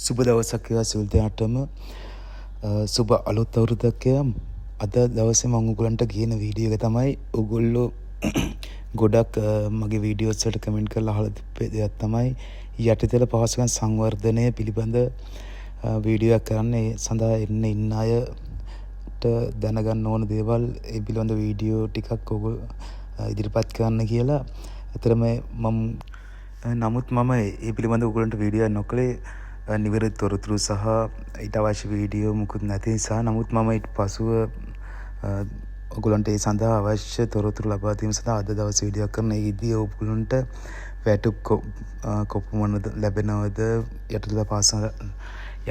සුබ දවසක් වේවා සියලු දෙනාටම. සුබ අලුත් අවුරුද්දක් වේවා. අද දවසේ මම ඔයගොල්ලන්ට කියන වීඩියෝ එක තමයි ඔයගොල්ලෝ ගොඩක් මගේ වීඩියෝස් වලට කමෙන්ට් කරලා අහලා තිබ්බ දෙයක් තමයි යටිතල පහසුකම් සංවර්ධනය පිළිබඳ වීඩියෝ එකක් කරන්න. ඒ සඳහා ඉන්න අයට දැනගන්න ඕන දේවල් ඒ පිළිබඳ වීඩියෝ ටිකක් ඉදිරිපත් කරන්න කියලා. ඇතරම නමුත් මම ඒ පිළිබඳ ඔයගොල්ලන්ට වීඩියෝ නොකළේ නිවැරදි තොරතුරු සහ ඊට අවශ්‍ය වීඩියෝ මුකුත් නැති නිසා. නමුත් මම ඊට පසුව ඔයගොල්ලන්ට ඒ සඳහා අවශ්‍ය තොරතුරු ලබා දීම සඳහා අද දවසේ වීඩියෝ කරන ඉදී ඔයගොල්ලන්ට වැටුප් කොප්පු මොනවද ලැබෙනවද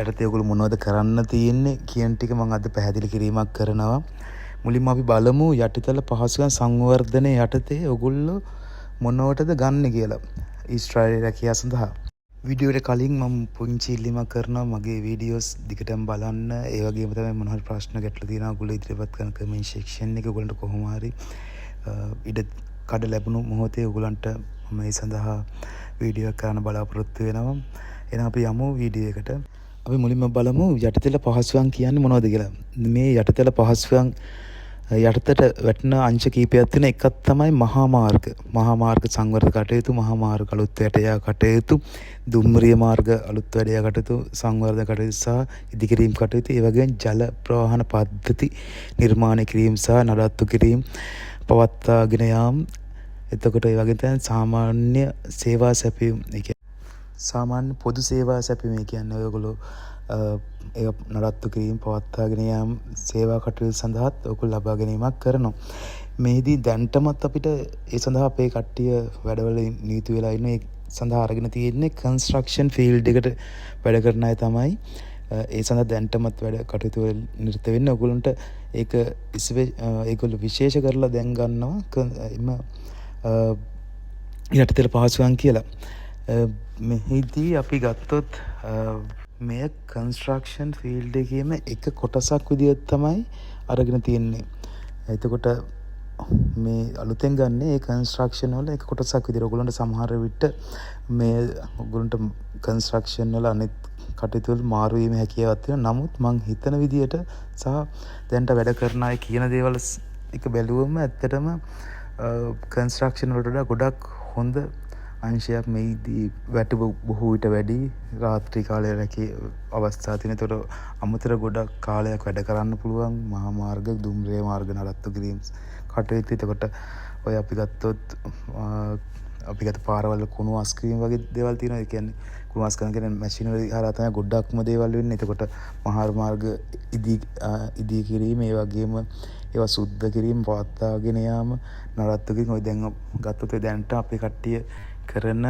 යටතේ ඔයගොල්ලෝ මොනවද කරන්න තියෙන්නේ කියන ටික මම අද පැහැදිලි කිරීමක් කරනවා. මුලින්ම අපි බලමු යටිතල පහසුකම් සංවර්ධනය යටතේ ඔයගොල්ලෝ මොනවටද ගන්න කියලා ඊශ්‍රායලයේ රැකියාව සඳහා. වීඩියෝ එකට කලින් මම පුංචි ඉල්ලීමක් කරනවා මගේ වීඩියෝස් දිගටම බලන්න. ඒ වගේම තමයි මොන හරි ප්‍රශ්න ගැටලු තියෙනවා ඔයගොල්ලෝ ඉදිරිපත් කරන කමෙන්ට් සෙක්ෂන් එකේ ඔයගොල්ලන්ට කොහොම හරි ඉඩ කඩ ලැබුණු මොහොතේ ඔයගොල්ලන්ට මම ඒ සඳහා වීඩියෝ එකක් කරන්න බලාපොරොත්තු වෙනවා. එහෙනම් අපි යමු වීඩියෝ එකට. අපි මුලින්ම බලමු යටිතල පහසුකම් කියන්නේ මොනවද කියලා. මේ යටිතල පහසුකම් යටතට වැටෙන අංශ කීපයක් තියෙන එකක් තමයි මහා මාර්ග. මහා මාර්ග සංවර්ධන කටයුතු, මහා මාර්ග අලුත් වැටයා කටයුතු, දුම්රිය මාර්ග අලුත් වැටයා කටයුතු, සංවර්ධන කටයුතු සහ ඉදිකිරීම් කටයුතු, ඒ වගේම ජල ප්‍රවාහන පද්ධති නිර්මාණය කිරීම සහ නඩත්තු කිරීම පවත්වාගෙන යාම. එතකොට ඒ වගේ තමයි සාමාන්‍ය සේවා සැපයීම. ඒ කියන්නේ සාමාන්‍ය පොදු සේවා සැපයීම කියන්නේ ඔයගොල්ලෝ ඒ නඩත්තු කිරීම පවත්වාගෙන යාම සේවා කටයුතු සඳහාත් ඔයගොල්ලෝ ලබා ගැනීමක් කරනවා. මේදී දැන්ටමත් අපිට ඒ සඳහා අපේ කට්ටිය වැඩවල නීති වෙලා ඉන්න ඒ සඳහා අරගෙන තියෙන්නේ කන්ස්ට්‍රක්ෂන් ෆීල්ඩ් එකට වැඩ කරන අය තමයි. ඒ සඳහා දැන්ටමත් වැඩ කටයුතු වල නිරත වෙන්න ඔයගොල්ලන්ට ඒක ඒගොල්ලෝ විශේෂ කරලා දැන් ගන්නවා යටිතල පහසුකම් කියලා. මෙහිදී අපි ගත්තොත් මේ කන්ස්ට්‍රක්ෂන් ෆීල්ඩ් එකේම එක කොටසක් විදිහට තමයි අරගෙන තියෙන්නේ. එතකොට මේ අලුතෙන් ගන්න ඒ කන්ස්ට්‍රක්ෂන් වල එක කොටසක් විදිහට ඔයගොල්ලන්ට සමහර විට මේ ඔයගොල්ලන්ට කන්ස්ට්‍රක්ෂන් වල අනිත් කටයුතු වල මාරු වීම හැකියාවක් තියෙනවා. නමුත් මං හිතන විදිහට සහ දැන්ට වැඩ කරන අය කියන දේවල් එක බැලුවම ඇත්තටම කන්ස්ට්‍රක්ෂන් වලට වඩා ගොඩක් හොඳ අංශයක් මේදී වැට බොහෝ විට වැඩි. රාත්‍රී කාලයේ රැකී අවස්ථා තියෙන. ඒතකොට අමතර ගොඩක් කාලයක් වැඩ කරන්න පුළුවන්. මහා මාර්ග, දුම්රිය මාර්ග නඩත්තු කිරීම කටයුතු. එතකොට ඔය අපි ගත්ත පාරවල් කුණු අස් කිරීම වගේ දේවල් තියෙනවා. ඒ කියන්නේ කුණු අස් කරන කියන්නේ මැෂිනරි හරහා තමයි ගොඩක්ම දේවල් වෙන්නේ. එතකොට මහා මාර්ග ඉදී කිරීම, ඒ වගේම ඒවා සුද්ධ කිරීම, පවත්වාගෙන යාම, නඩත්තු කිරීම. ඔය දැන් ගත්තොත් දැනට අපේ කට්ටිය කරන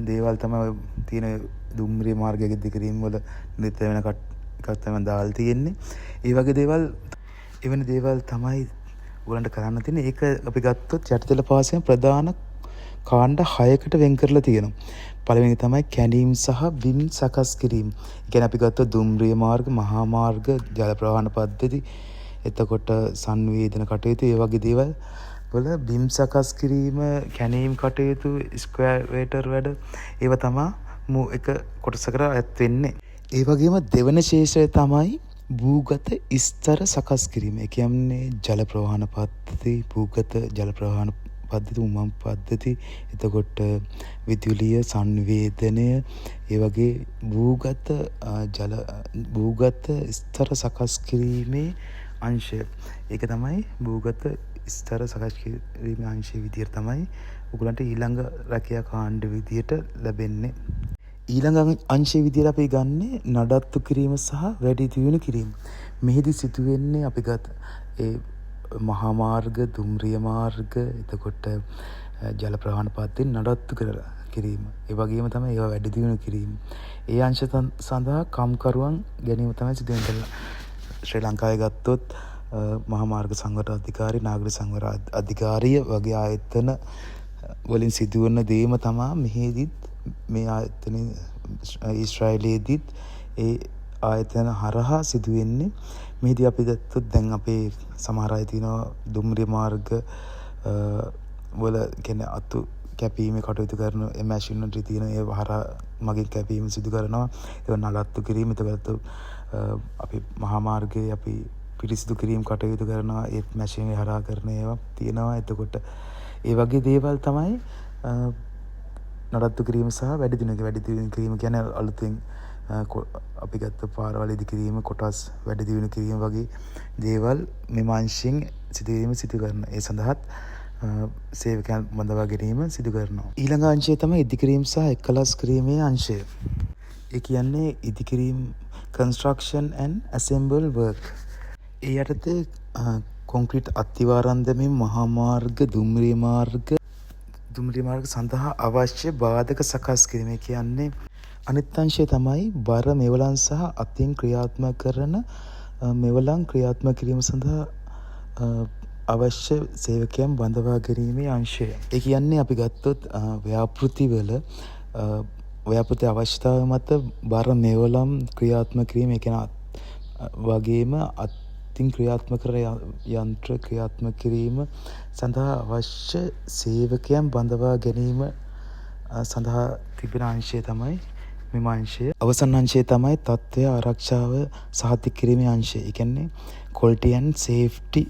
දේවල් තමයි තියෙන දුම්රිය මාර්ගය ඉදිකිරීම වල නිරත වෙන එකක් තමයි දාලා තියෙන්නේ. ඒ වගේ දේවල් එවැනි දේවල් තමයි ඔයගලන්ට කරන්න තියෙන්නේ. ඒක අපි ගත්තොත් යටිතල පහසුකම් ප්‍රධාන කාණ්ඩ 6කට වෙන් කරලා තියෙනවා. පළවෙනි තමයි කැණීම් සහ බිම් සකස් කිරීම. ඒ කියන්නේ අපි ගත්තොත් දුම්රිය මාර්ග, මහා මාර්ග, ජල ප්‍රවාහන පද්ධති, එතකොට සංවේදන කටයුතු, ඒ වගේ දේවල් වල බිම් සකස් කිරීම, කැණීම් කටයුතු, ස්ක්වයර් වැඩ ඒව තමයි එක කොටසකට අයත් වෙන්නේ. ඒ වගේම දෙවන ශේෂය තමයි භූගත ස්තර සකස් කිරීම. ඒ කියන්නේ ජල ප්‍රවාහන පද්ධති, භූගත ජල ප්‍රවාහන පද්ධති, උමම් පද්ධති, එතකොට විදුලිය සංවේදනය, ඒ වගේ භූගත ස්තර සකස් කිරීමේ අංශය. ඒක තමයි භූගත ස්තර සකස් කිරීමේ අංශය විදියට තමයි ඔයගලන්ට ඊළඟ රැකියා කාණ්ඩ විදියට ලැබෙන්නේ. ඊළඟ අංශය විදියට අපි ගන්නේ නඩත්තු කිරීම සහ වැඩි දියුණු කිරීම. මෙහිදී සිදුවෙන්නේ අපි ගත ඒ මහා මාර්ග, දුම්රිය මාර්ග, එතකොට ජල ප්‍රවාහන පද්ධති නඩත්තු කිරීම. ඒ වගේම තමයි ඒවා වැඩි දියුණු කිරීම. ඒ අංශ සඳහා කම්කරුවන් ගැනීම තමයි සිදු වෙන්නේ. ශ්‍රී ලංකාවේ ගත්තොත් මහා මාර්ග සංවර්ධන අධිකාරිය, නාගරික සංවර්ධන අධිකාරිය වගේ ආයතන වලින් සිදුවන දේම තමයි මෙහිදීත් මේ ආයතන ඊශ්‍රායලයේදීත් ඒ ආයතන හරහා සිදුවෙන්නේ. මෙහිදී අපි ගත්තොත් දැන් අපේ සමහර අය තියෙනවා දුම්රිය මාර්ග වල කියන්නේ කැපීමේ කටයුතු කරන ඒ මැෂිනරි තියෙන ඒ හරහා මගින් කැපීම සිදු කරනවා. ඒක නලත්තු කිරීම. එතකොට අපි මහා මාර්ගයේ අපි පිරිසිදු කිරීම කටයුතු කරනවා. ඒ මැෂිනරි හරහා කරන ඒවා තියෙනවා. එතකොට ඒ වගේ දේවල් තමයි නඩත්තු කිරීම සහ වැඩි දියුණු කිරීම කියන්නේ අලුතෙන් අපි ගත්ත පාරවල් ඉදි කිරීම, කොටස් වැඩි දියුණු කිරීම වගේ දේවල් මෙම අංශයෙන් සිදු කරන. ඒ සඳහාත් සේවකයන් බඳවා ගැනීම සිදු කරනවා. ඊළඟ අංශය තමයි ඉදිකිරීම සහ එක්කලස් කිරීමේ අංශය. ඒ කියන්නේ ඉදිකිරීම construction and assemble work. ඒ යටතේ කොන්ක්‍රීට් අත්තිවාරම් දැමීම, මහා මාර්ග, දුම්රිය මාර්ග සඳහා අවශ්‍ය බාධක සකස් කිරීම. කියන්නේ අනිත් අංශය තමයි බර මෙවලන් සහ අතින් ක්‍රියාත්මක කරන මෙවලන් ක්‍රියාත්මක කිරීම සඳහා අවශ්‍ය සේවකයන් බඳවා ගැනීමේ අංශය. ඒ කියන්නේ අපි ගත්තොත් ව්‍යාපෘති අවශ්‍යතාවය මත බර මෙවලම් ක්‍රියාත්මක කිරීම, ඒ කියන්නේ වගේම අතින් ක්‍රියාත්මක කර යන්ත්‍ර ක්‍රියාත්මක කිරීම සඳහා අවශ්‍ය සේවකයන් බඳවා ගැනීම සඳහා තිබෙන අංශය තමයි මෙම අංශය. අවසන් අංශය තමයි තත්ත්වය ආරක්ෂාව සහතික කිරීමේ අංශය. ඒ කියන්නේ quality and safety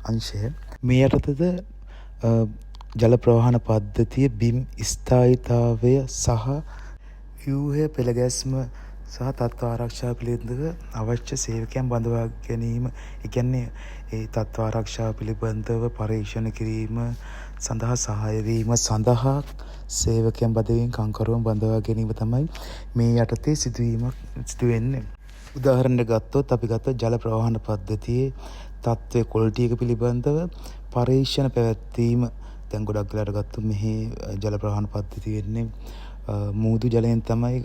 අංශය. මේ යටතේද ජල ප්‍රවාහන පද්ධතිය, බිම් ස්ථායීතාවය සහ ව්‍යුහය පෙළගැස්ම සහ තත්ත්ව ආරක්ෂාව පිළිබඳව අවශ්‍ය සේවකයන් බඳවා ගැනීම. ඒ කියන්නේ ඒ තත්ත්ව ආරක්ෂාව පිළිබඳව පරීක්ෂණ කිරීම සඳහා සහාය වීම සඳහා සේවකයන් බඳවීම, කම්කරුවන් බඳවා ගැනීම තමයි මේ යටතේ සිදු වෙන්නේ. උදාහරණයක් ගත්තොත් අපි ජල ප්‍රවාහන පද්ධතියේ තත්ත්වයේ ක්වොලිටි එක පිළිබඳව පරීක්ෂණ පැවැත්වීම. දැන් ගොඩක් වෙලාවට ගත්තොත් මෙහි ජල ප්‍රවාහන පද්ධතිය වෙන්නේ මූදු ජලයෙන් තමයි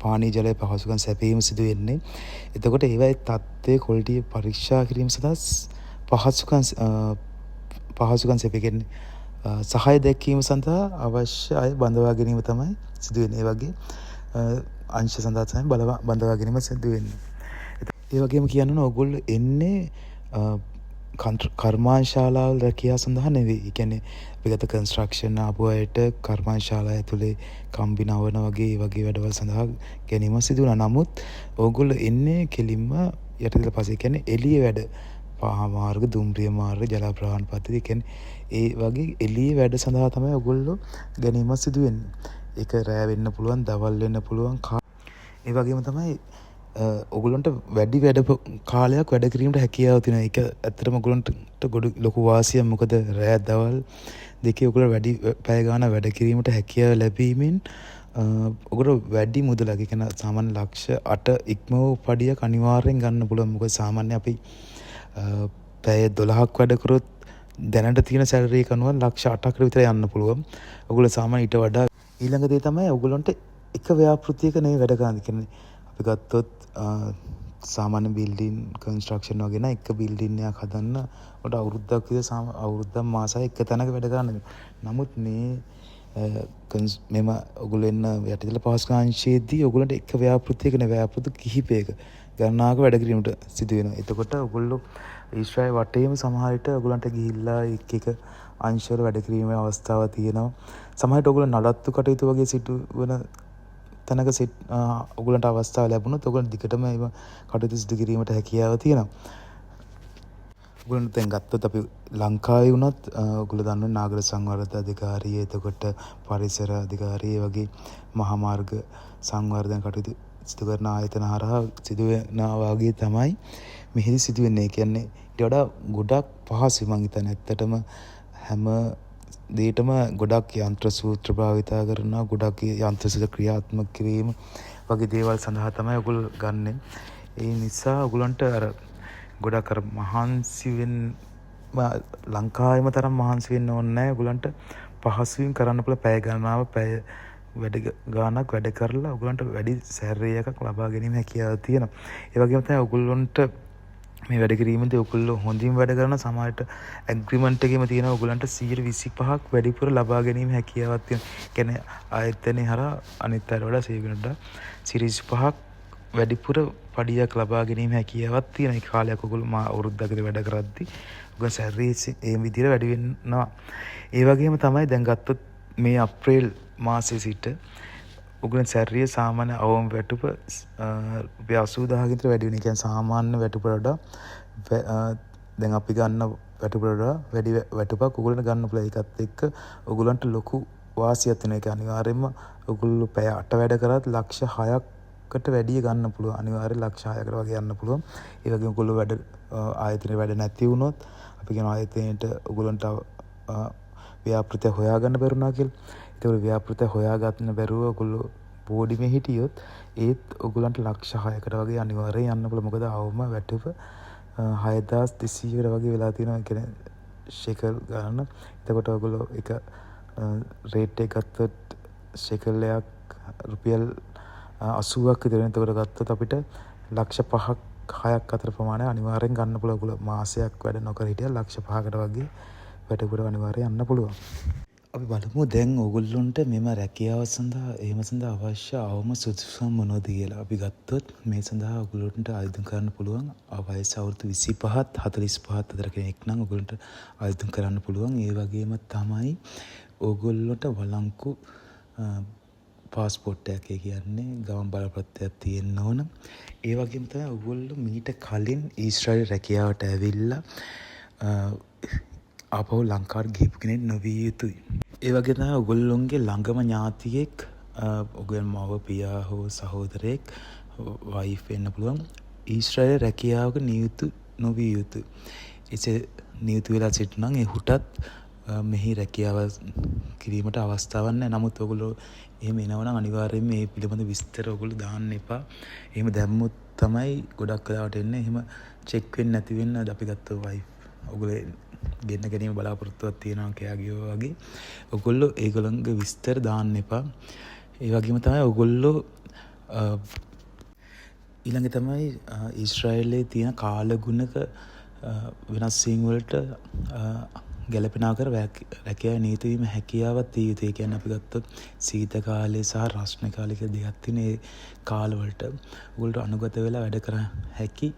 පානීය ජලය පහසුකම් සැපයීම සිදු වෙන්නේ. එතකොට ඒවයි තත්ත්වයේ ක්වොලිටි පරීක්ෂා කිරීම සඳහා පහසුකම් සැපයීම සහාය දැක්වීම සඳහා අවශ්‍ය අය බඳවා ගැනීම තමයි සිදු වෙන්නේ. ඒ වගේ අංශ සඳහා තමයි බඳවා ගැනීම සිදු වෙන්නේ. ඒ වගේම කියන්න ඕගොල්ලෝ එන්නේ කර්මාන්තශාලාවල රැකියාව සඳහා නෙවෙයි. ඒ කියන්නේ අපි ගත්ත කන්ස්ට්‍රක්ෂන් ආපු අයට කර්මාන්තශාලාව ඇතුලේ කම්බි නවන වගේ වැඩවල් සඳහා ගැනීම සිදු වෙනවා. නමුත් ඕගොල්ලෝ එන්නේ කෙලින්ම යටිදල පස්සේ කියන්නේ එළිය වැඩ. මහා මාර්ග, දුම්රිය මාර්ග, ජල ප්‍රවාහන පද්ධතිය කියන්නේ ඒ වගේ එළිය වැඩ සඳහා තමයි ඕගොල්ලෝ ගැනීම සිදු වෙන්නේ. ඒක රැය වෙන්න පුළුවන්, දවල් වෙන්න පුළුවන්. ඒ වගේම තමයි ඔගොල්ලන්ට වැඩි කාලයක් වැඩ කිරීමට හැකියාව තියෙනවා. ඒක ඇත්තටම ඔගොල්ලන්ට ලොකු වාසියක්. මොකද රැය දවල් දෙකේ ඔගොල්ලෝ වැඩි පැය ගාණක් වැඩ කිරීමට හැකියාව ලැබීමෙන් ඔගොල්ලෝ වැඩි මුදලක්, ඒ කියන්නේ සාමාන්‍ය ලක්ෂ 8 ඉක්ම වූ පඩියක් අනිවාර්යෙන් ගන්න පුළුවන්. මොකද සාමාන්‍ය අපි පැය 12ක් වැඩ කරොත් දැනට තියෙන සැලරි එක අනුව ලක්ෂ 8කට විතර යන්න පුළුවන්. ඔගොල්ලෝ සාමාන්‍ය ඊට වඩා ඊළඟ දේ තමයි ඔගොල්ලන්ට එක ව්‍යාපෘතියක නෙවෙයි වැඩ කරන්න. කියන්නේ අපි ගත්තොත් සාමාන්‍ය බිල්ඩින් කන්ස්ට්‍රක්ෂන් වගේ නා එක බිල්ඩින් එකක් හදන්න ඔට අවුරුද්දක් විතර අවුරුද්දක් මාසයක් එක තැනක වැඩ කරන්න. නමුත් මෙම ඔගොල්ලෝ එන්න යටිදල පහසුකම් අංශයේදී ඔගොල්ලන්ට එක ව්‍යාපෘතියක නෙවෙයි ව්‍යාපෘති කිහිපයක ගණනාවක වැඩ කිරීමට සිදු වෙනවා. එතකොට ඔගොල්ලෝ ඊශ්‍රායල් වටේම සමහර විට ඔයගලන්ට ගිහිල්ලා එක අංශවල වැඩ කිරීමේ අවස්ථාවක් තියෙනවා. සමහර විට ඔයගලන් නඩත්තු කටයුතු වගේ සිදුවන තැනක ඔයගලන්ට අවස්ථාව ලැබුණොත් ඔයගලන් දිගටම ඒව කටයුතු සිදු කිරීමට හැකියාව තියෙනවා. ඔයගලන් දැන් ගත්තොත් අපි ලංකාවේ වුණත් ඔයගොල්ලෝ දන්නවා නාගර සංවර්ධන අධිකාරිය, එතකොට පරිසර අධිකාරිය වගේ මහා මාර්ග සංවර්ධන කටයුතු සිදු කරන ආයතන හරහා සිදු වෙනා වගේ තමයි මෙහිදී සිදු වෙන්නේ. කියන්නේ ඊට වඩා ගොඩක් පහසුයි. මං හිතන්නේ ඇත්තටම හැම දෙයකටම ගොඩක් යන්ත්‍ර සූත්‍ර භාවිතා කරනවා, ගොඩක් යන්ත්‍ර සූත්‍ර ක්‍රියාත්මක කිරීම වගේ දේවල් සඳහා තමයි ඔයගොල්ලෝ ගන්නෙ. ඒ නිසා ඔයගලන්ට ගොඩක් මහන්සි වෙන්න ලංකාවේම තරම් මහන්සි වෙන්න ඕනේ නැහැ. ඔයගලන්ට පහසුවෙන් කරන්න පුළුවන් පැය ගණනාව පැය වැඩ ගානක් වැඩ කරලා ඔයගලන්ට වැඩි සැලරි එකක් ලබා ගැනීම හැකියාව තියෙනවා. ඒ වගේම තමයි ඔයගලන්ට මේ වැඩ කිරීමේදී ඔයගොල්ලෝ හොඳින් වැඩ කරන සමාජයට ඇග්‍රීමන්ට් එකේම තියෙනවා ඔයගලන්ට 125ක් වැඩිපුර ලබා ගැනීම හැකියාවක් තියෙනවා. කියන්නේ ආයතනයේ හරහා අනිත් අයට වඩා 125ක් වැඩිපුර පඩියක් ලබා ගැනීම හැකියාවක් තියෙන. ඒ කාලයක් ඔයගොල්ලෝ මා අවුරුද්දකට වැඩ කරද්දි ඔයගොල්ලෝ සැලරි ඒ විදිහට වැඩි වෙනවා. ඒ වගේම තමයි දැන් ගත්තොත් මේ අප්‍රේල් මාසයේ සිට ඔයගොල්ලෝ සැලරිය සාමාන්‍ය අවම වැටුප රුපියල් 80000 කට වැඩි වෙන. ඒ කියන්නේ සාමාන්‍ය වැටුපට වඩා දැන් අපි ගන්න වැටුපට වඩා වැඩි වැටුපක් ඔයගොල්ලන්ට ගන්න පුළුවන්. ඒකත් එක්ක ඔයගොල්ලන්ට ලොකු වාසියක් තියෙනවා. ඒක අනිවාර්යයෙන්ම ඔයගොල්ලෝ පැය 8 වැඩ කරත් ලක්ෂ 6කට වැඩිය ගන්න පුළුවන්. අනිවාර්යයෙන් ලක්ෂ 6කට වගේ යන්න පුළුවන්. ඒ වගේම ඔයගොල්ලෝ වැඩ ආයතනයේ වැඩ නැති වුණොත් අපි කියන ආයතනයේට ඔයගොල්ලන්ට ව්‍යාපෘතය හොයාගන්න බැරුණා කියලා. ඒතකොට ව්‍යාපෘතය හොයාගන්න බැරුව ඔයගොල්ලෝ බෝඩිමේ හිටියොත් ඒත් ඔයගොල්ලන්ට ලක්ෂ 6කට වගේ අනිවාර්යයෙන් යන්න පුළුවන්. මොකද අවම වැටුප 6200කට වගේ වෙලා තියෙනවා. කියන්නේ ෂෙකල් ගන්න. එතකොට ඔයගොල්ලෝ එක රේට් එක ගත්තොත් ෂෙකල් එකක් රුපියල් 80ක් විතර වෙන. එතකොට ගත්තොත් අපිට ලක්ෂ 5ක් 6ක් අතර ප්‍රමාණය අනිවාර්යෙන් ගන්න පුළුවන්. මාසයක් වැඩ නොකර හිටියත් ලක්ෂ 5කට වගේ වැටුපට අනිවාර්යෙන් යන්න පුළුවන්. අපි බලමු දැන් ඔයගොල්ලොන්ට මෙම රැකියාව සඳහා එහෙම සඳහා අවශ්‍ය අවම සුදුසුකම් මොනවද කියලා. අපි ගත්තොත් මේ සඳහා ඔයගොල්ලොන්ට ආයෝජන කරන්න පුළුවන් වයස අවුරුදු 25ත් 45ත් අතර කෙනෙක් නම් ඔයගොල්ලන්ට ආයෝජන කරන්න පුළුවන්. ඒ වගේම තමයි ඔයගොල්ලොන්ට වළංගු පාස්පෝර්ට් එකක් කියන්නේ ගමන් බලපත්‍රයක් තියෙන්න ඕන. ඒ වගේම තමයි ඔයගොල්ලෝ මීට කලින් ඊශ්‍රායල් රැකියාවට ඇවිල්ලා ආපහු ලංකාවට ගිහපු කෙනෙක් නොවිය යුතුයි. ඒ වගේ තමයි ඔයගොල්ලොන්ගේ ළඟම ඥාතියෙක් ඔයගොල්ලෝ මව පියා හෝ සහෝදරයෙක් වයිෆ් වෙන්න පුළුවන්. ඊශ්‍රායල් රැකියාවක නියුතු නොවිය යුතුයි. එසේ නියුතු වෙලා සිටිනම් එහුටත් මෙහි රැකියාව කිරීමට අවස්ථාවක් නැහැ. නමුත් ඔයගොල්ලෝ එහෙම එනවනම් අනිවාර්යයෙන් මේ පිළිබඳ විස්තර ඔයගොල්ලෝ දාන්න එපා. එහෙම දැම්මොත් තමයි ගොඩක් වෙලාවට එන්නේ. එහෙම චෙක් වෙන්නේ නැති වෙන්න අපි ගත්ත වයිෆ් ඔයගොල්ලෝ ගෙන්න ගැනීම බලාපොරොත්තුවක් තියෙනවා කෑගියෝ වගේ. ඔයගොල්ලෝ ඒගොල්ලන්ගේ විස්තර දාන්න එපා. ඒ වගේම තමයි ඔයගොල්ලෝ ඊළඟ තමයි ඊශ්‍රායලයේ තියෙන කාලගුණක වෙනස් වීම් වලට ගැළපෙන ආකාර රැකියාවේ නීති වීම හැකියාවක් තිය යුතුයි. ඒ කියන්නේ අපි ගත්තොත් සීත කාලේ සහ රස්න කාලේ කියලා දෙකක් තියෙන ඒ කාලවලට ඔයගොල්ලෝ අනුගත වෙලා වැඩ කර හැකි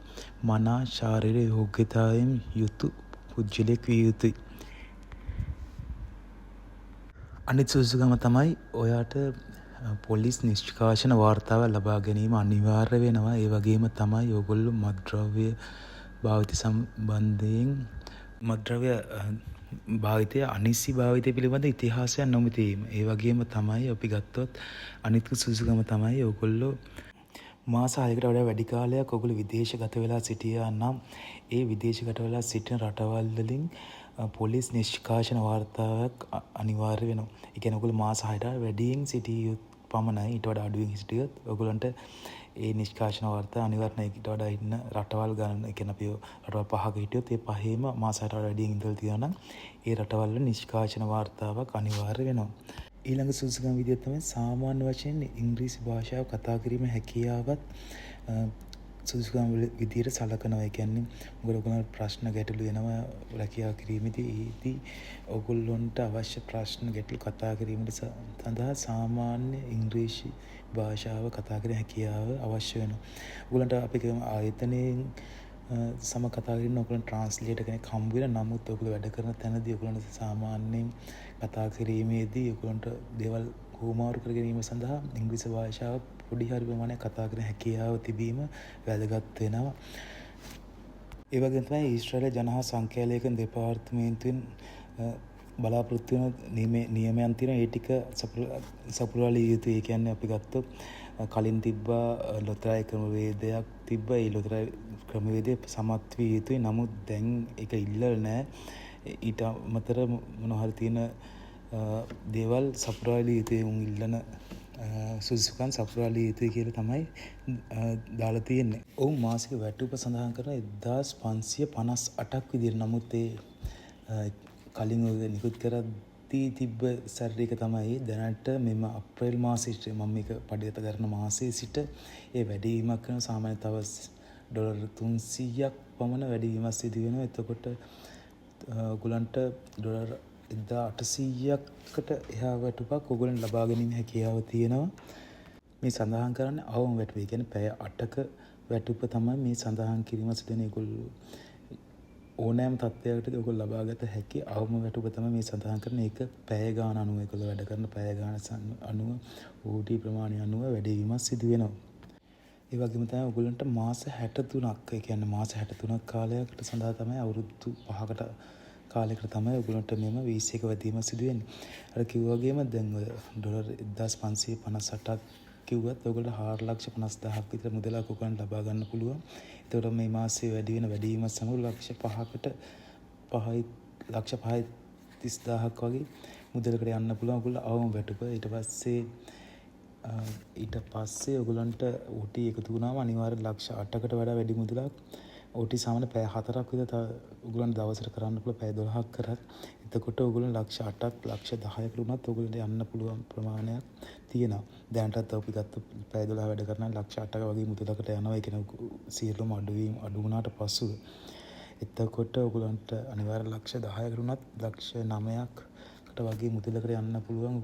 මනා ශාරීරික යෝග්‍යතාවයෙන් යුතු පුජ්‍යලෙක් විය යුතුයි. අනිත් සුදුසුකම තමයි ඔයාට පොලිස් නිෂ්කාශන වාර්තාව ලබා ගැනීම අනිවාර්ය වෙනවා. ඒ වගේම තමයි ඔයගොල්ලෝ මත්ද්‍රව්‍ය භාවිත සම්බන්ධයෙන් මත්ද්‍රව්‍ය භාවිතය අනිසි භාවිතය පිළිබඳ ඉතිහාසයක් නොමැති වීම. ඒ වගේම තමයි අපි ගත්තොත් අනිත් සුදුසුකම තමයි ඔයගොල්ලෝ මාස 6කට වඩා වැඩි කාලයක් ඔයගොල්ලෝ විදේශගත වෙලා සිටියා නම් ඒ විදේශගත වෙලා සිටින රටවල් වලින් පොලිස් නිෂ්කාශන වාර්තාවක් අනිවාර්ය වෙනවා. ඒ කියන්නේ ඔයගොල්ලෝ මාස 6ට වැඩියෙන් සිටියොත් පමණයි. ඊට වඩා අඩුවෙන් සිටියොත් ඔයගොල්ලන්ට ඒ නිෂ්කාශන වාර්තා අනිවාර්යයෙන් ඊට වඩා ඉන්න රටවල් ගන්න. ඒ කියන්නේ අපි රටවල් 5ක හිටියොත් ඒ පහේම මාස 6ට වඩා වැඩියෙන් ඉඳලා තියෙනවා නම් ඒ රටවල් වල නිෂ්කාශන වාර්තාවක් අනිවාර්ය වෙනවා. ඊළඟ සුදුසුකම් විදිහට තමයි සාමාන්‍ය වශයෙන් ඉංග්‍රීසි භාෂාව කතා කිරීම හැකියාවත් සුදුසුකම් විදිහට සලකනවා. ඒ කියන්නේ මොකද ඔයගොල්ලෝ ප්‍රශ්න ගැටලු එනවා රැකියාව කිරීමේදී ඔයගොල්ලොන්ට අවශ්‍ය ප්‍රශ්න ගැටලු කතා කිරීමට සඳහා සාමාන්‍ය ඉංග්‍රීසි භාෂාව කතා කරන හැකියාව අවශ්‍ය වෙනවා. ඔයගොල්ලන්ට අපි කියමු ආයතනයෙන් සම කතා කරන ඔයගොල්ලන් ට්‍රාන්ස්ලේටර් කෙනෙක් හම්බ වෙලා නමුත් ඔයගොල්ලෝ වැඩ කරන තැනදී ඔයගොල්ලන්ට සාමාන්‍යයෙන් කතා කිරීමේදී ඔයගොල්ලන්ට දේවල් හුවමාරු කර ගැනීම සඳහා ඉංග්‍රීසි භාෂාව පොඩි හරි ප්‍රමාණයක් කතා කරන හැකියාව තිබීම වැදගත් වෙනවා. ඒ වගේම තමයි ඊශ්‍රායල ජන හා සංඛ්‍යාලේඛන දෙපාර්තමේන්තුවෙන් බලාපොරොත්තු වෙන නියමයන් තියෙනවා. ඒ ටික සපුරාලිය යුතුයි. ඒ කියන්නේ අපි ගත්තොත් කලින් තිබ්බා ලොතරැයි ක්‍රමවේදයක් තිබ්බා. ඒ ලොතරැයි ක්‍රමවේදය සමත් විය යුතුයි. නමුත් දැන් ඒක ඉල්ලලා නැහැ. ඊට අමතර මොනවා හරි තියෙන දේවල් සපුරාලිය යුතුයි. උන් ඉල්ලන සුදුසුකම් සපුරාලිය යුතුයි කියලා තමයි දාලා තියෙන්නේ. ඔවුන් මාසික වැටුප සඳහන් කරන 1558ක් විදිහට. නමුත් ඒ කලින් නිකුත් කරද්දී තිබ්බ සැලරි එක තමයි දැනට මෙම අප්‍රේල් මාසයේ සිට මම මේක පඩියත කරන මාසයේ සිට ඒ වැඩිවීමක් කරන සාමාන්‍ය තව ඩොලර් 300ක් පමණ වැඩිවීමක් සිදු වෙනවා. එතකොට ඔයගලන්ට ඩොලර් 1800කට එහා වැටුපක් ඔයගලන් ලබා ගැනීම හැකියාව තියෙනවා. මේ සඳහන් කරන්නේ අවම වැටුප. ඒ කියන්නේ පැය 8ක වැටුප තමයි මේ සඳහන් කිරීම සිදුවෙන ඒගොල්ලෝ ඕනෑම තත්ත්වයකට ඔයගොල්ලෝ ලබාගත හැකි අවම වැටුප තමයි මේ සඳහන් කරන්නේ. ඒක පැය ගාන අනුව ඒගොල්ලෝ වැඩ කරන පැය ගාන අනුව OT ප්‍රමාණය අනුව වැඩිවීමක් සිදු වෙනවා. ඒ වගේම තමයි ඔයගොල්ලන්ට මාස 63ක්, ඒ කියන්නේ මාස 63ක් කාලයකට සඳහා තමයි අවුරුදු 5කට කාලයකට තමයි ඔයගොල්ලන්ට මෙම වීසා එක වැදීම සිදු වෙන්නේ. අර කිව්වා වගේම දැන් ඔය ඩොලර් 1558ක් කිව්වත් ඔයගොල්ලෝ 4,50,000ක් විතර මුදලක් ඔයගොල්ලන්ට ලබා ගන්න පුළුවන්. ඒතකොට මේ මාසයේ වැඩිවීම සමග ලක්ෂ 5කට 5,30,000ක් වගේ මුදලකට යන්න පුළුවන් ඔයගොල්ලෝ අවම වැටුප. ඊට පස්සේ ඔයගොල්ලන්ට OT එකතු වුණාම අනිවාර්යෙන් ලක්ෂ 8කට වඩා වැඩි මුදලක් OT සාමාන්‍ය පැය 4ක් විතර ඔයගොල්ලන්ට දවසට කරන්න පුළුවන්, පැය 12ක් කරත්. එතකොට ඔයගොල්ලෝ ලක්ෂ 8ක් ලක්ෂ 10කට වුණත් ඔයගොල්ලන්ට යන්න පුළුවන් ප්‍රමාණයක් තියෙනවා. දැනටත් අපි ගත්ත පැය 12 වැඩ කරන ලක්ෂ 8ක වගේ මුදලකට යනවා. ඒ කියන්නේ සියලුම අඩු වුණාට පස්සෙ. එතකොට ඔයගොල්ලන්ට අනිවාර්යෙන් ලක්ෂ 10කට වුණත් ලක්ෂ 9කට වගේ මුදලකට යන්න පුළුවන්.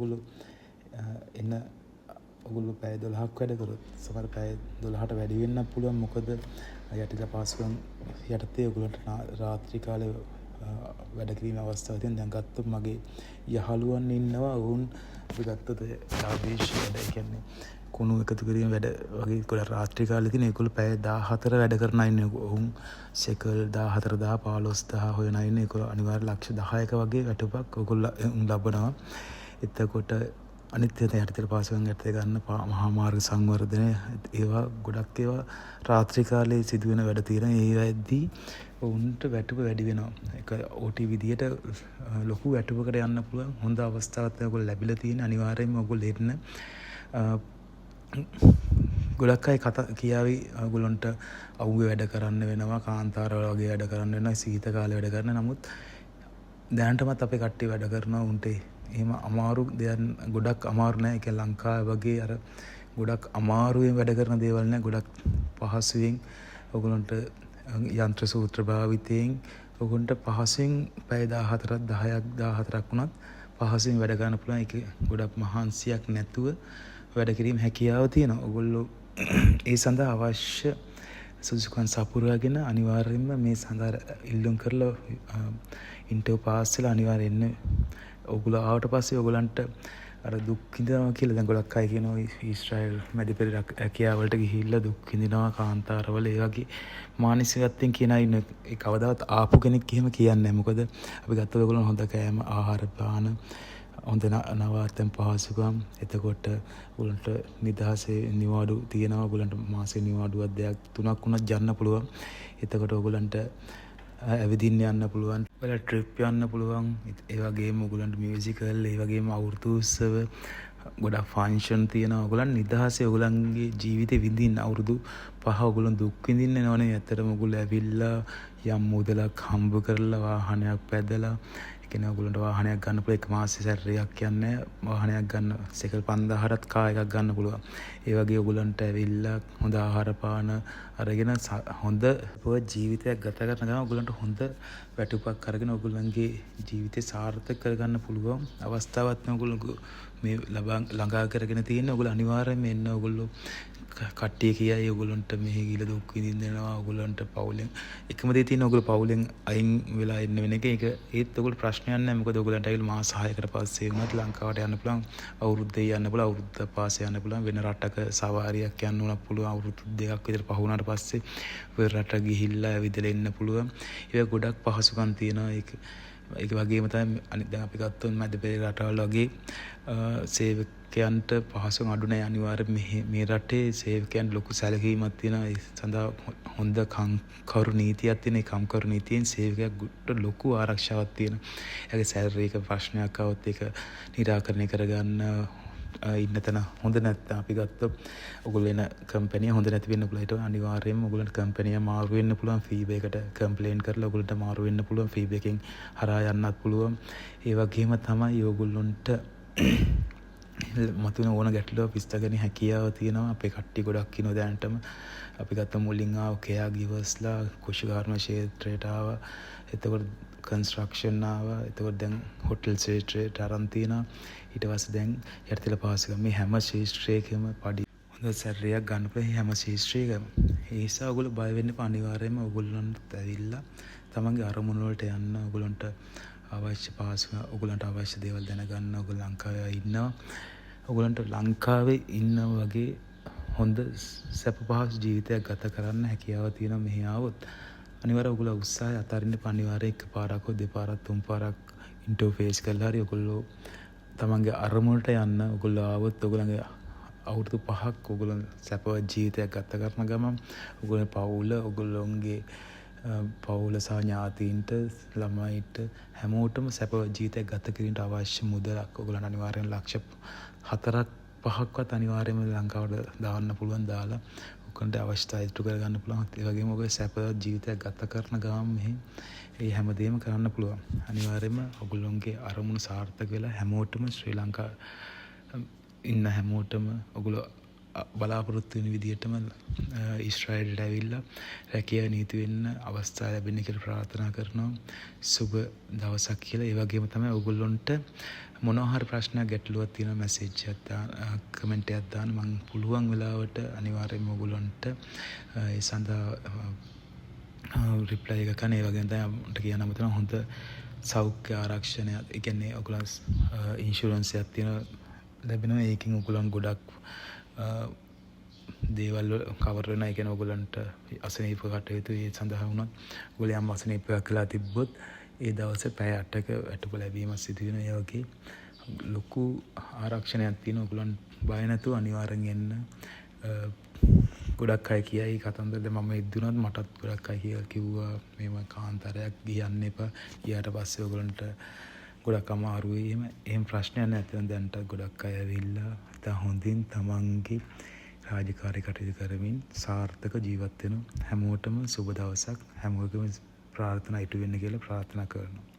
ඔයගොල්ලෝ පැය 12ක් වැඩ කරොත් සමහර පැය 12ට වැඩි වෙන්න පුළුවන්. මොකද යටිලා පාසුකම් යටතේ ඔයගොල්ලන්ට රාත්‍රී කාලේ වැඩ කිරීමේ අවස්ථාවක් තියෙනවා. දැන් ගත්තොත් මගේ යහළුවන් ඉන්නවා. වුන් අපි ගත්තොත් ආදේශ වැඩ කියන්නේ කුණු එකතු කිරීම වැඩ වගේ ඒගොල්ලෝ රාත්‍රී කාලේ තියෙන ඒගොල්ලෝ පැය 14 වැඩ කරන අය ඉන්නේ. ඔවුන් සෙකල් 14,000 15,000 හොයන අය ඉන්නේ. ඒගොල්ලෝ අනිවාර්ය ලක්ෂ 10ක වගේ වැටුපක් ඔයගොල්ලෝ ලබනවා. එතකොට අනිත් යටිතල පාසුකම් යටතේ ගන්න මහා මාර්ග සංවර්ධනය ඒවා ගොඩක් ඒවා රාත්‍රී කාලේ සිදුවෙන වැඩ තියෙන. ඒවැද්දී උන්ට වැටුප වැඩි වෙනවා. ඒක OT විදියට ලොකු වැටුපකට යන්න පුළුවන් හොඳ අවස්ථාවක් ඔයගොල්ලෝ ලැබිලා තියෙන. අනිවාර්යයෙන්ම ඔයගොල්ලෝ එන්න. ගොඩක් අය කියාවි ඔයගොල්ලන්ට අවුවේ වැඩ කරන්න වෙනවා, කාන්තාරවල වගේ වැඩ කරන්න වෙනවා, සීත කාලේ වැඩ කරන්න. නමුත් දැනටමත් අපේ කට්ටිය වැඩ කරනවා. උන්ට එහෙම අමාරු දෙයක් ගොඩක් අමාරු නෑ. ඒක ලංකාව වගේ අර ගොඩක් අමාරුවෙන් වැඩ කරන දේවල් නෑ. ගොඩක් පහසුවෙන් ඔයගොල්ලන්ට යන්ත්‍ර සූත්‍ර භාවිතයෙන් ඔයගොල්ලන්ට පහසුවෙන් පැය 14ක් 14ක් වුණත් පහසුවෙන් වැඩ ගන්න පුළුවන්. ඒක ගොඩක් මහන්සියක් නැතුව වැඩ කිරීම හැකියාව තියෙනවා. ඔයගොල්ලෝ ඒ සඳහා අවශ්‍ය සුදුසුකම් සපුරාගෙන අනිවාර්යයෙන්ම මේ සඳහා ඉල්ලුම් කරලා ඉන්ටර්වයුව පාස් වෙලා අනිවාර්යෙන් එන්න. ඔයගොල්ලෝ ආවට පස්සේ ඔයගොල්ලන්ට අර දුක් විඳිනවා කියලා දැන් ගොඩක් අය කියනවා ඊශ්‍රායල් මැදපෙරේ රැකියාවලට ගිහිල්ලා දුක් විඳිනවා කාන්තාරවල. ඒ වගේ මානසිකත්වයෙන් කියන අය ඉන්න. ඒ කවදාවත් ආපු කෙනෙක් එහෙම කියන්නේ නැහැ. මොකද අපි ගත්තොත් ඔයගොල්ලෝ හොඳ කෑම ආහාර පාන හොඳ නවාතැන් පහසුකම්. එතකොට ඔයගොල්ලන්ට නිදහසේ නිවාඩු තියෙනවා. ඔයගොල්ලන්ට මාසේ නිවාඩුවක් දෙයක් 3ක් වුණත් යන්න පුළුවන්. එතකොට ඔයගොල්ලන්ට ඇවිදින්න යන්න පුළුවන්. ඔයාලා ට්‍රිප් යන්න පුළුවන්. ඒ වගේම ඔයගොල්ලන්ට මියුසිකල්, ඒ වගේම අවුරුදු උත්සව ගොඩක් ෆන්ක්ෂන් තියෙනවා. ඔයගොල්ලන් නිදහසේ ඔයගොල්ලන්ගේ ජීවිතේ විඳින්න අවුරුදු 5 ඔයගොල්ලන් දුක් විඳින්න නෝනේ. ඇත්තටම ඔයගොල්ලෝ ඇවිල්ලා යම් මුදලක් හම්බ කරලා වාහනයක් පැදලා කියන්නේ ඔයගොල්ලන්ට වාහනයක් ගන්න පුළුවන්. එක මාසෙ සැලරියක් කියන්නේ වාහනයක් ගන්න සෙකල් 5000ටත් කා එකක් ගන්න පුළුවන්. ඒ වගේ ඔයගොල්ලන්ට ඇවිල්ලා හොඳ ආහාර පාන අරගෙන හොඳ ජීවිතයක් ගත කරන ගමන් ඔයගොල්ලන්ට හොඳ වැටුපක් අරගෙන ඔයගොල්ලන්ගේ ජීවිතේ සාර්ථක කරගන්න පුළුවන් අවස්ථාවක් ඔයගොල්ලෝ මේ ළඟා කරගෙන තියෙන. ඔයගොල්ලෝ අනිවාර්යයෙන්ම එන්න. ඔයගොල්ලෝ කට්ටිය කියයි ඔයගොල්ලන්ට මෙහි ගිහලා දුක් විඳිනවා. ඔයගොල්ලන්ට පවුලෙන් එකම දේ තියෙන ඔයගොල්ලෝ පවුලෙන් අයින් වෙලා ඉන්න වෙන එක. ඒත් ඔයගොල්ලෝ ප්‍රශ්නයක් නැහැ. මොකද ඔයගොල්ලන්ට ඇවිල්ලා මාස 6කට පස්සේ වුණත් ලංකාවට යන්න පුළුවන්. අවුරුද්දේ යන්න පුළුවන්. අවුරුද්ද පාසේ යන්න පුළුවන්. වෙන රටක සවාරියක් යන්න උනත් පුළුවන්. අවුරුදු 2ක් විතර පහ වුණාට පස්සේ වෙන රටට ගිහිල්ලා ඇවිදලා එන්න පුළුවන්. ඒක ගොඩක් පහසුකම් තියෙනවා. ඒක වගේම තමයි අනිත් දැන් අපි ගත්තොත් මැදපෙරේ රටවල් වගේ සේවකයන්ට පහසුකම් අඩු නැහැ. අනිවාර්යයෙන් මේ රටේ සේවකයන්ට ලොකු සැලකීමක් තියෙනවා. ඒ සඳහා හොඳ කම්කරු නීතියක් තියෙන. ඒ කම්කරු නීතියෙන් සේවකයාට ලොකු ආරක්ෂාවක් තියෙනවා. එයාගේ සැලරි එක ප්‍රශ්නයක් આવොත් ඒක निराකරණය කරගන්න ඉන්න තැන හොඳ නැත්නම් අපි ගත්තොත් ඔයගොල්ලෝ එන කම්පැනි හොඳ නැති වෙන්න පුළුවන්. ඒක අනිවාර්යයෙන්ම ඔයගොල්ලන්ට කම්පැනි මාරු වෙන්න පුළුවන්. ෆීබේක් එකට කම්ප්ලේන් කරලා ඔයගොල්ලන්ට මාරු වෙන්න පුළුවන්. ෆීබේකෙන් හරහා යන්නත් පුළුවන්. ඒ වගේම තමයි ඔයගොල්ලන්ට මතුවෙන ඕන ගැටලුව විසඳගන්න හැකියාව තියෙනවා. අපේ කට්ටිය ගොඩක් ඉන්නවා දැනටම. අපි ගත්ත මුලින් ආව කෙයා ගිවර්ස්ලා කුෂිකාර්ම ක්ෂේත්‍රයට ආවා. එතකොට කන්ස්ට්‍රක්ෂන් ආවා. එතකොට දැන් හොටෙල් ක්ෂේත්‍රයට අරන් තියෙනවා. ඊට පස්සේ දැන් යටිතල පාසක මේ හැම ක්ෂේත්‍රයකම හොඳ සැරයක් ගන්න පුළුවන් හැම ශිෂ්ට්‍රියකම. ඒ නිසා ඔයගොල්ලෝ බය වෙන්න එපා. අනිවාර්යයෙන්ම ඔයගොල්ලන්ට ඇවිල්ලා තමන්ගේ අරමුණු වලට යන්න, ඔයගොල්ලන්ට අවශ්‍ය පහසුකම්, ඔයගොල්ලන්ට අවශ්‍ය දේවල් දැනගන්න. ඔයගොල්ලෝ ලංකාවේ ඉන්නවා. ඔයගොල්ලන්ට ලංකාවේ ඉන්න වගේ හොඳ සැප පහසු ජීවිතයක් ගත කරන්න හැකියාව තියෙනවා මෙහි ආවොත්. අනිවාර්යයෙන් ඔයගොල්ලෝ උත්සාහය අතාරින්න එපා. අනිවාර්යයෙන් එකපාරක් හෝ දෙපාරක් තුන් පාරක් ඉන්ටර්ෆේස් කරලා හරි ඔයගොල්ලෝ තමන්ගේ අරමුණට යන්න. ඔයගොල්ලෝ ආවොත් ඔයගොල්ලන්ගේ අවුරුදු 5ක් ඔයගොල්ලෝ සැපවත් ජීවිතයක් ගත කරන ගමන් ඔයගොල්ලෝ පවුල, ඔයගොල්ලෝගේ පවුල සහ ඥාතීන්ට, ළමයිට හැමෝටම සැපවත් ජීවිතයක් ගත කිරීමට අවශ්‍ය මුදලක් ඔයගොල්ලන්ට අනිවාර්යෙන් ලක්ෂ 4ක් 5ක්වත් අනිවාර්යයෙන්ම ලංකාවට දාන්න පුළුවන්. දාලා ඔයගොල්ලන්ට අවශ්‍යතාවය ඉටු කරගන්න පුළුවන්. ඒ වගේම ඔයගොල්ලෝ සැපවත් ජීවිතයක් ගත කරන ගමන් මෙහි ඒ හැමදේම කරන්න පුළුවන්. අනිවාර්යයෙන්ම ඔයගොල්ලෝගේ අරමුණු සාර්ථක වෙලා හැමෝටම ශ්‍රී ලංකා ඉන්න හැමෝටම ඔයගොල්ලෝ බලාපොරොත්තු වෙන විදිහටම ඊශ්‍රායලයට ඇවිල්ලා රැකියාව නීති වෙන්න අවස්ථාව ලැබෙන්න කියලා ප්‍රාර්ථනා කරනවා. සුබ දවසක් කියලා. ඒ වගේම තමයි ඔයගොල්ලොන්ට මොනවා හරි ප්‍රශ්නයක් ගැටලුවක් තියෙනවා මැසේජ් එකක් දාන්න, කමෙන්ට් එකක් දාන්න. මම පුළුවන් වෙලාවට අනිවාර්යයෙන්ම ඔයගොල්ලොන්ට ඒ සඳහා රිප්ලයි එක කරන. ඒ වගේම තමයි මට කියන්න මතන හොඳ සෞඛ්‍ය ආරක්ෂණයක්, ඒ කියන්නේ ඔයගොල්ලෝ ඉන්ෂුරන්ස් එකක් තියෙනවා ලැබෙනවා. ඒකෙන් ඔයගොල්ලන් ගොඩක් දේවල් කවර් වෙනවා. ඒ කියන්නේ ඔයගොල්ලන්ට අසනීප කටයුතු ඒ සඳහා වුණත් ඔයගොල්ලෝ යම් අසනීපයක් කළා තිබ්බොත් ඒ දවසේ පැය 8ක වැටුප ලැබීමක් සිදු වෙනවා. ඒ වගේ ලොකු ආරක්ෂණයක් තියෙනවා. ඔයගොල්ලන් බය නැතුව අනිවාර්යෙන් එන්න. ගොඩක් අය කියයි කතන්දරද මම ඉද්දුනත් මටත් ගොඩක් අය කියලා කිව්වා මේම කාන්තාරයක් ගියන්න එපා. ගියාට පස්සේ ඔයගොල්ලන්ට ගොඩක් අමාරුයි. එහෙම ප්‍රශ්නයක් නැත්නම් දැන්ට ගොඩක් අය ඇවිල්ලා ඉතින් හොඳින් තමන්ගේ රාජකාරී කටයුතු කරමින් සාර්ථක ජීවත් වෙන හැමෝටම සුබ දවසක්. හැමෝගෙම ප්‍රාර්ථනා ඉටු වෙන්න කියලා ප්‍රාර්ථනා කරනවා.